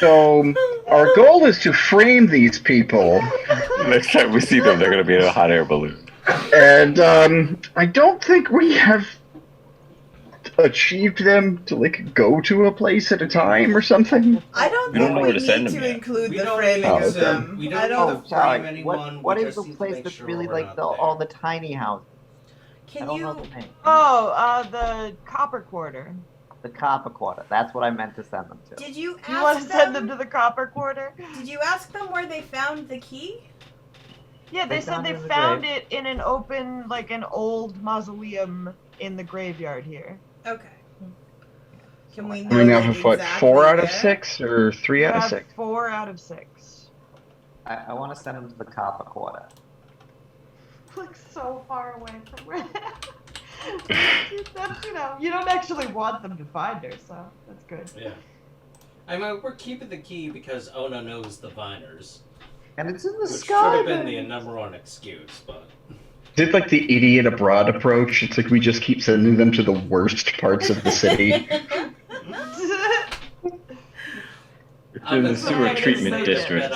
So our goal is to frame these people, Next time we see them, they're going to be in a hot air balloon. and I don't think we have achieved them to like go to a place at a time or something. I don't We don't think know we where to send need them to yet. include We the don't framing need of to- them. We I don't don't. need to sorry. frame anyone. What we is just the need to place make that's sure really we're like not all there. the tiny houses? I Can don't know you? the name. Oh, the Copper Quarter. The Copper Quarter. That's what I meant to send them to. Did you Do you want ask to send them? them to the Copper Quarter? Did you ask them where they found the key? Yeah, they said found they it in the found grave. it in an open, like an old mausoleum in the graveyard here. Okay. Can we I know mean, now like for what, exactly 4 out of where? 6 or 3 You out of have 6? 4 out of 6. I want to send them to the Copper Quarter. Like so far away from where. That's, you don't actually want them to find her, so that's good. Yeah. I mean, we're keeping the key because Ona knows the Viners. And it's in the Which should sky. have been the number one excuse, but... Is it like the idiot abroad approach? It's like we just keep sending them to the worst parts of the city. It's in the sewer Right, treatment it's district.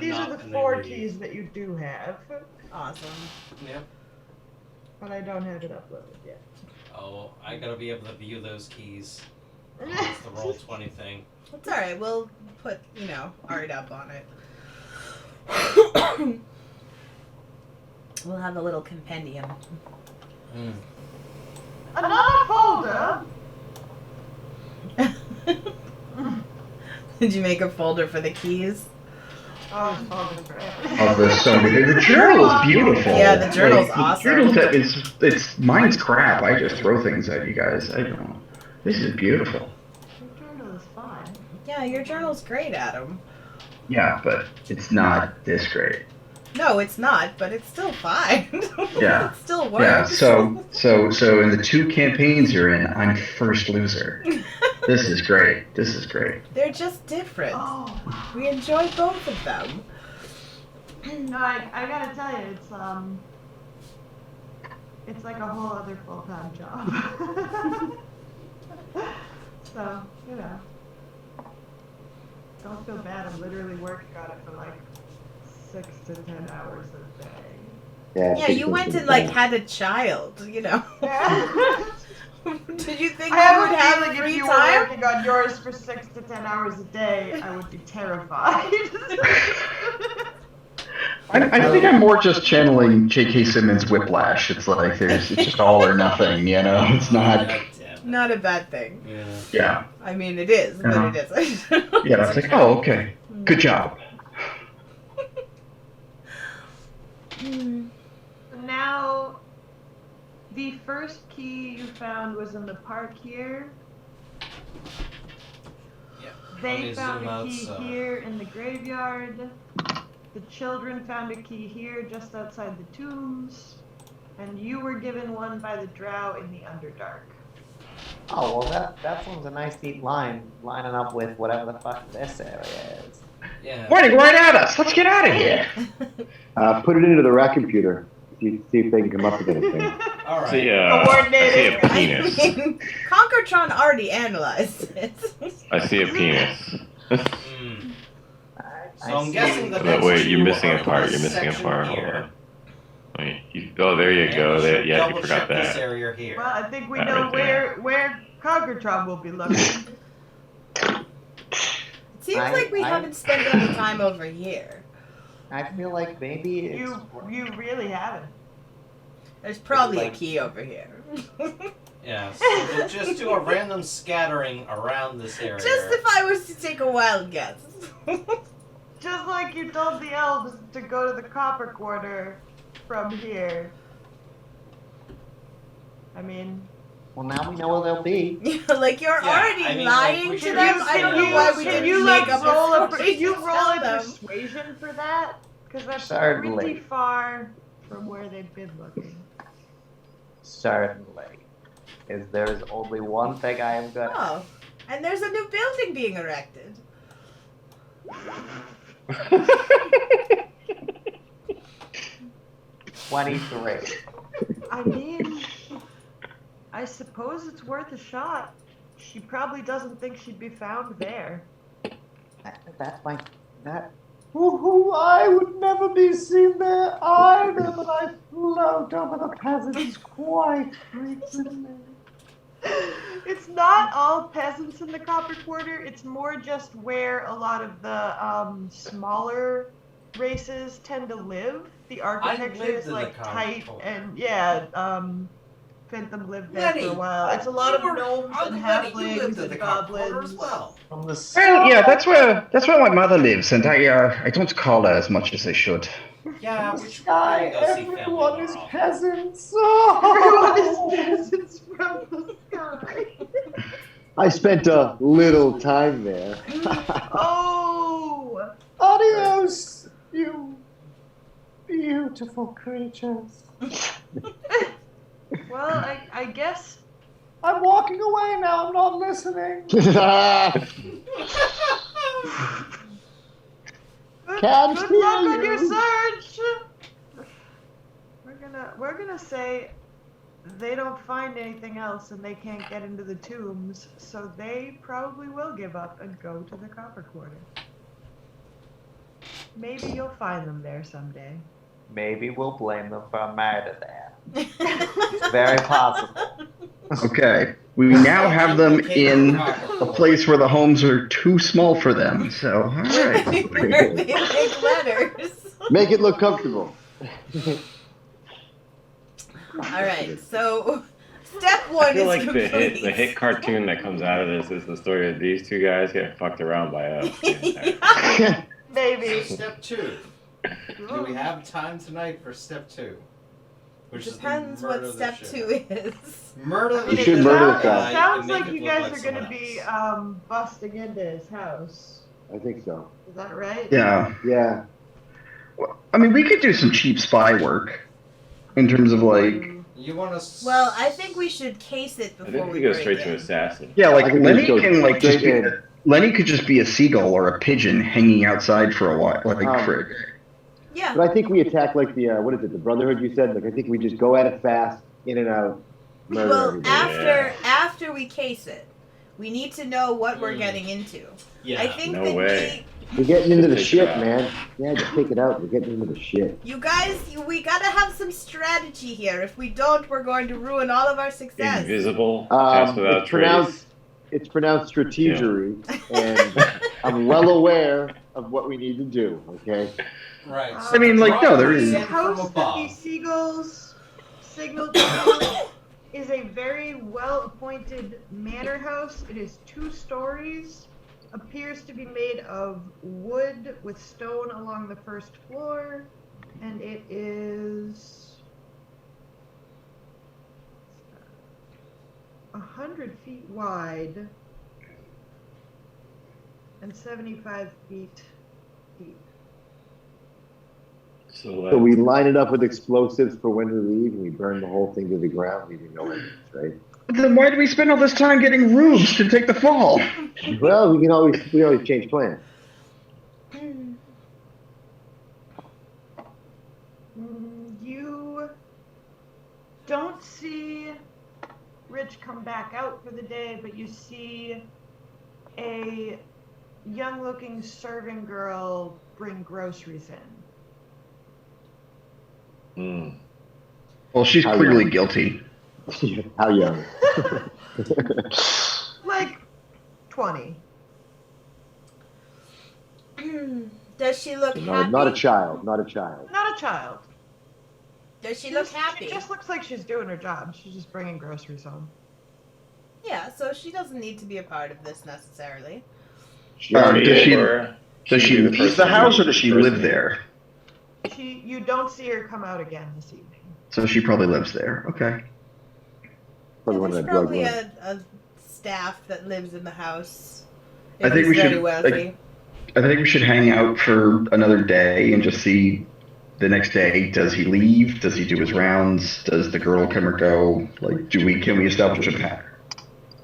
These are the 4 keys that you do have, Awesome. Yep. but I don't have it uploaded yet. Oh, I gotta be able to view those keys. It's the Roll20 thing. It's all right. We'll put art up on it. We'll have a little compendium. Mm. Another folder. Did you make a folder for the keys? Oh, folder for everything. Oh, there's so many. The journal is beautiful. Yeah, the journal's Like, awesome. The journal it's mine's crap. I just throw things at you guys. I don't know. This is beautiful. Your journal is fine. Yeah, your journal's great, Adam. Yeah, but it's not this great. No, it's not, but it's still fine. Yeah. It still works. Yeah, so in the 2 campaigns you're in, I'm first loser. This is great. This is great. They're just different. Oh, We enjoy both of them. no, I gotta tell you, it's like a whole other full-time job. So, don't feel bad. I'm literally working on it for like 6 to 10 hours a day. Yeah, you went and had a child, Did Did you think I I would have have a feeling free if you were time? working on yours for 6 to 10 hours a day, I would be terrified. I think I'm more just channeling J.K. Simmons' Whiplash. It's like it's just all or nothing, It's not. God damn it. Not a bad thing. Yeah. Yeah. I mean, it is, but it isn't. Yeah, it's like, oh, okay. Good job. Now, the first key you found was in the park here. Yep. Let They me found zoom a out key so- here in the graveyard. The children found a key here just outside the tombs. And you were given one by the drow in the Underdark. Oh, well, that one's a nice neat line, lining up with whatever the fuck this area is. Yeah. Pointing right at us. Let's get out of here. Put it into the rack computer. See if they can come up with anything. All right. See, I see a penis. I mean, Conquertron already analyzed it. I see a penis. Mm. I So I'm see. guessing the Wait, next wait, you're two missing are a part. in You're this missing a section part. Hold here. on. Wait, oh, there you go. And we There, should yeah, you double forgot check this that. area here. Well, I think we That know right there. where Conquertron will be looking. It seems like we I- haven't spent any time over here. I feel like maybe it's... You really haven't. There's probably a Like- key over here. Yeah, so just do a random scattering around this area. Just if I was to take a wild guess. Just like you told the elves to go to the Copper Quarter from here. I mean, Well, now we know where they'll be. Like you're Yeah, already I mean, lying like, we to should them. use I don't some know why we can didn't you, make up roll a a story you to roll tell a them. persuasion for that? Because that's Certainly. pretty far from where they've been looking. Certainly. There's only one thing I am good at. Oh, and there's a new building being erected. 23. I mean, I suppose it's worth a shot. She probably doesn't think she'd be found there. That's my that. Woohoo! I would never be seen there either, but I float over the peasants quite frequently. It's not all peasants in the Copper Quarter. It's more just where a lot of the smaller races tend to live. The architecture lived is in the like Copper tight Quarter. and Phantom lived there Lenny, for a while. It's a lot of you were- gnomes Uncle and Lenny, you halflings lived in and the Copper Quarter goblins. as well. From the Well, yeah, that's where my mother lives, and I don't call her as much as I should. Yeah, the we should sky, probably go see family everyone more is often. peasants. Everyone Oh. is peasants from the sky. I spent a little time there. Oh! Adios, you beautiful creatures. Well, I guess. I'm walking away now. I'm not listening. Can't Good hear luck on you. your search. We're gonna say they don't find anything else and they can't get into the tombs, so they probably will give up and go to the Copper Quarter. Maybe you'll find them there someday. Maybe we'll blame them for a murder there. It's very possible. Okay, we now have them in a place where the homes are too small for them. So, all right. Where they make letters. Make it look comfortable. All right, so step one I feel is like complete. the hit cartoon that comes out of this is the story of these two guys getting fucked around by us. Maybe. Step 2. Do we have time tonight for step 2? Which Depends is the murder what of the step sheriff. 2 is. Murder You the should sheriff murder the It guy. sounds and make like it you look guys like are gonna someone be else. busting into his house. I think so. Is that right? Yeah. Yeah. Well, I mean, we could do some cheap spy work in terms of like, You want to? Well, I think we should case it I before think we we go break straight it. to assassin. yeah, I like think we Lenny go can like just straight be in. Lenny could just be a seagull or a pigeon hanging outside for a while, like for a day. Yeah. But I think we attack like the what is it? The Brotherhood you said. Like I think we just go at it fast, in and out, murder Well, everybody. after we case it, we need to know what we're getting into. Yeah. I think No that way. We're getting into the Take it shit, out. man. Yeah, just take it out. We're getting into the shit. you guys, we gotta have some strategy here. If we don't, we're going to ruin all of our success. Invisible, pass without It's pronounced. trace. It's pronounced strategery, and I'm well aware of what we need to do. Okay. Right. I mean, like, no, there is- The From house that above. these seagulls signaled to is a very well-appointed manor house. It is 2 stories. Appears to be made of wood with stone along the first floor, and it is 100 feet wide and 75 feet deep. So we line it up with explosives for when we leave, and we burn the whole thing to the ground, leaving no evidence, right? But then why do we spend all this time getting roofs to take the fall? Well, we always change plans. You don't see Rich come back out for the day, but you see a young-looking serving girl bring groceries in. Mm. Well, she's How clearly young? guilty. How young? Like 20. Does she look No, happy? not a child. Not a child. Not a child. Does she look She happy? just looks like she's doing her job. She's just bringing groceries home. Yeah, so she doesn't need to be a part of this necessarily. Does she- Or Does she be the leave person the who- house or does she person live who- there? You don't see her come out again this evening. So she probably lives there. Okay. Probably one of There's the drug probably lords. a staff that lives in the house. I If think it's we very should, wealthy. I think we should hang out for another day and just see the next day. Does he leave? Does he do his rounds? Does the girl come or go? Like, can we establish a pattern?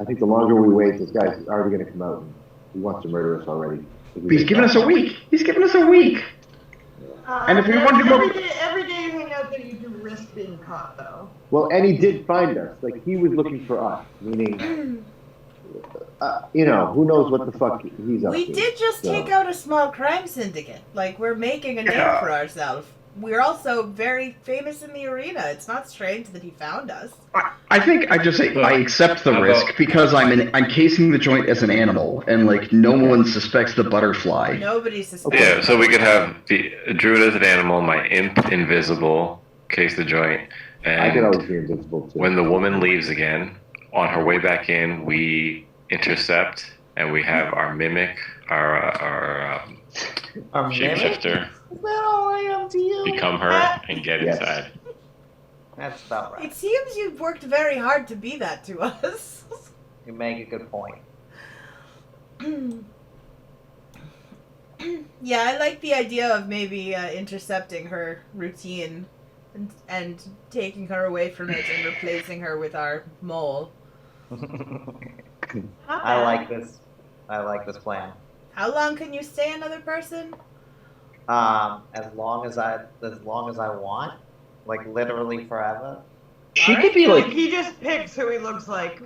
I think the longer we wait, this guy's already going to come out. And he wants to murder us already. He's given us a week. He's given us a week. And if we want to go- every day you hang out there, you do risk being caught, though. Well, and he did find us. Like, he was looking for us, meaning you know, who knows what the fuck he's up to. We did just so. take out a small crime syndicate. Like, we're making a name Yeah. for ourselves. We're also very famous in the arena. It's not strange that he found us. I think I just say I accept the How risk about- because I'm casing the joint as an animal, and like no one suspects the butterfly. Nobody suspects. Yeah, so we could have the Druid as an animal, my imp invisible, case the joint, I could and always be invisible too. when the woman leaves again, on her way back in, we intercept and we have our mimic, our shapeshifter, Is that all I am to you? become her and get Yes. inside. That's about right. It seems you've worked very hard to be that to us. You make a good point. Yeah, I like the idea of maybe intercepting her routine and taking her away from it and replacing her with our mole. I like this. I like this plan. How long can you stay another person? As long as I want, like literally forever. She Alright. could be like He just picks who he looks like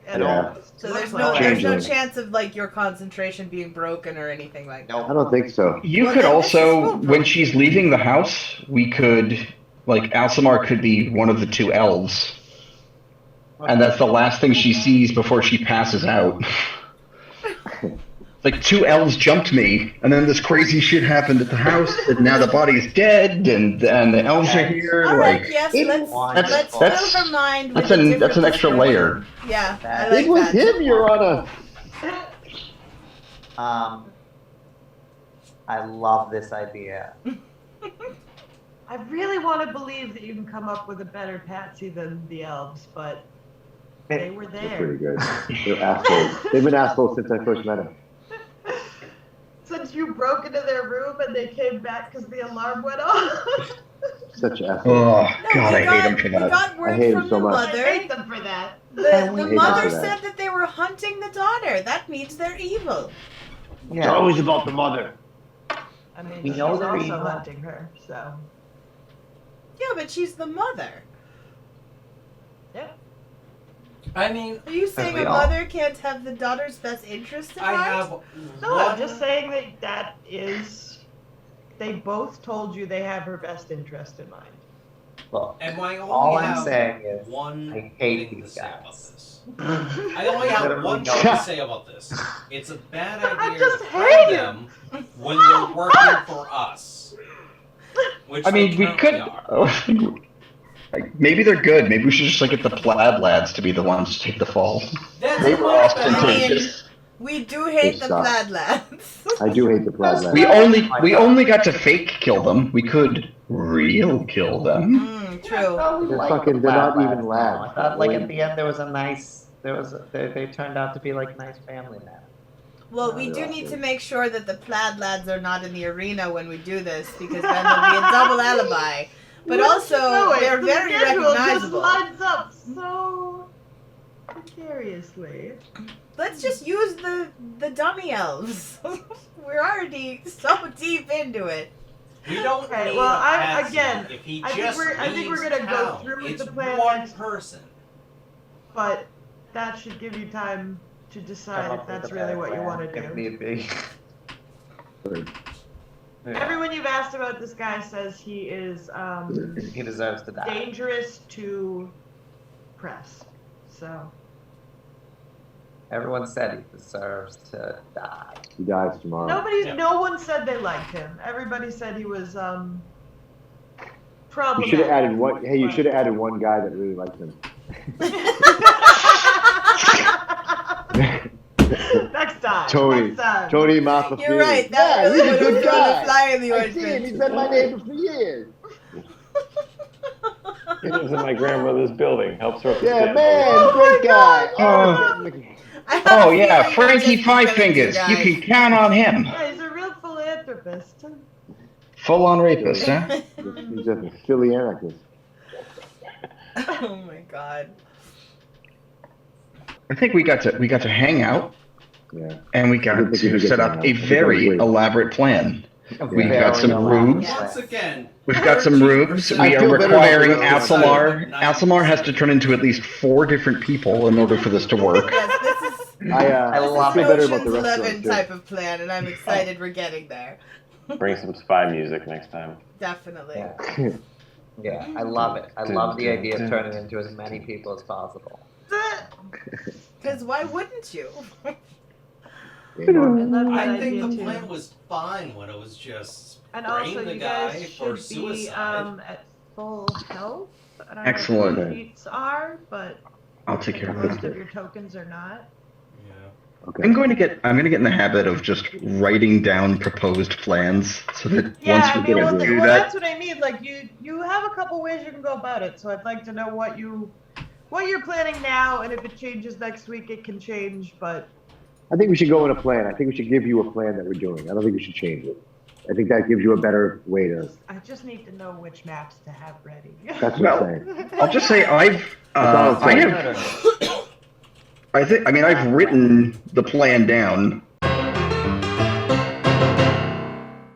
at Yeah. all. So Looks there's like- no Changeling. chance of like your concentration being broken or anything like that. Nope. I don't think so. you Well, could then this is also foolproof. when she's leaving the house, we could like Alcimar could be one of the two elves, and that's the last thing she sees before she passes out. Like two elves jumped me, and then this crazy shit happened at the house, and now the body's dead, and the elves are here. All right, Like yes, it- let's that's- fill her mind that's with a an different extra description. layer. Yeah, I It like It was that. him, Your Honor. I love this idea. I really want to believe that you can come up with a better patsy than the elves, but they were They're pretty there. good. They're assholes. They've been assholes since I first met them. Since you broke into their room and they came back because the alarm went off. Such assholes. Oh No, God, we I hate got- him for We that. got word I hate him from so the much. I mother. hate them for that. The hate mother them for said that they were hunting the daughter. That means they're evil. It's always about the mother. I mean, We she's know they're also evil. hunting her, so. Yeah, but she's the mother. I mean, Are you saying we a all- mother can't have the daughter's best interest in I mind? have No, one. I'm just saying that is. They both told you they have her best interest in mind. Look, And I only all I'm have saying is one I hate thing to these say about guys. this. I only have Literally one no- thing to say about this. It's a bad I idea just to hate pay them when they're working for us. Which I mean, they we currently could. are. Like, maybe they're good. Maybe we should just like get the plaid lads to be the ones to take the fall. That's They a were much better ostentatious. We do hate They the suck. plaid lads. I do hate the plaid We lads. only got to fake kill them. We could real kill them. True. They're fucking. They're not even I lads. thought like at the end there was a nice. They turned out to be like nice family men. Well, No, we they're do need to awesome. make sure that the plaid lads are not in the arena when we do this, because then there'll be a double alibi. But Wouldn't also, you know it? they're The very schedule recognizable. just lines up so precariously. Let's just use the dummy elves. We're already so deep into it. We don't Okay, need well, a I- patsy again, if he I think just we're- I think we're leaves gonna go town. through with It's the plan one next- person. But that should give you time to decide if that's really what you want to If do. need be. Yeah. Everyone you've asked about this guy says he is He deserves to die. dangerous to press. So Everyone said he deserves to die. He dies tomorrow. no one said they liked him. Everybody said he was You problematic. should have added one. Hey, you should have added one guy that really liked him. Next time. Tony. Next time. Tony Martha. You're right. Yeah, That he's a really good would have guy. fly in the I see him. ointment. He's been my neighbor for years. He lives in my grandmother's building. Helps her up the Yeah, stairs. man, great guy. I have Oh a yeah, feeling Frankie we're just Five killing Fingers. two You guys. can count on him. Yeah, he's a real philanthropist. Full on rapist, huh? He's a Philly anarchist. Oh my god. I think we got to hang out, Yeah. and we I got didn't think we to could set get up hung a out. I think very that was great. elaborate plan. We've Very got some elaborate rubes. plan. Once again, We've got some rubes. I We are feel better about requiring the rubes. Alcimar. Alcimar has to turn into at least 4 different people in order for this to work. Yes, I This feel is better about Ocean's the restaurant 11 too. type of plan, and I'm excited we're getting there. Bring some spy music next time. Definitely. Yeah. Yeah, I love it. I love the idea of turning into as many people as possible. Because why wouldn't you? I love that I idea think the too. plan was fine when it was just And brain also, the you guy guys for should be suicide. at full health. I don't Excellent. know what your feats are, but I'll take care of most that. of your tokens are not. Yeah. Okay. I'm going to get in the habit of just writing down proposed plans so that Yeah, once I we mean, get well, to do well, that, that's what I mean. Like, you have a couple ways you can go about it. So I'd like to know what you're planning now, and if it changes next week, it can change. But I think we should go in a plan. I think we should give you a plan that we're doing. I don't think we should change it. I think that gives you a better way to. I just need to know which maps to have ready. That's what Well, I'm saying. I'll just say I've all I'm saying. I've written the plan down.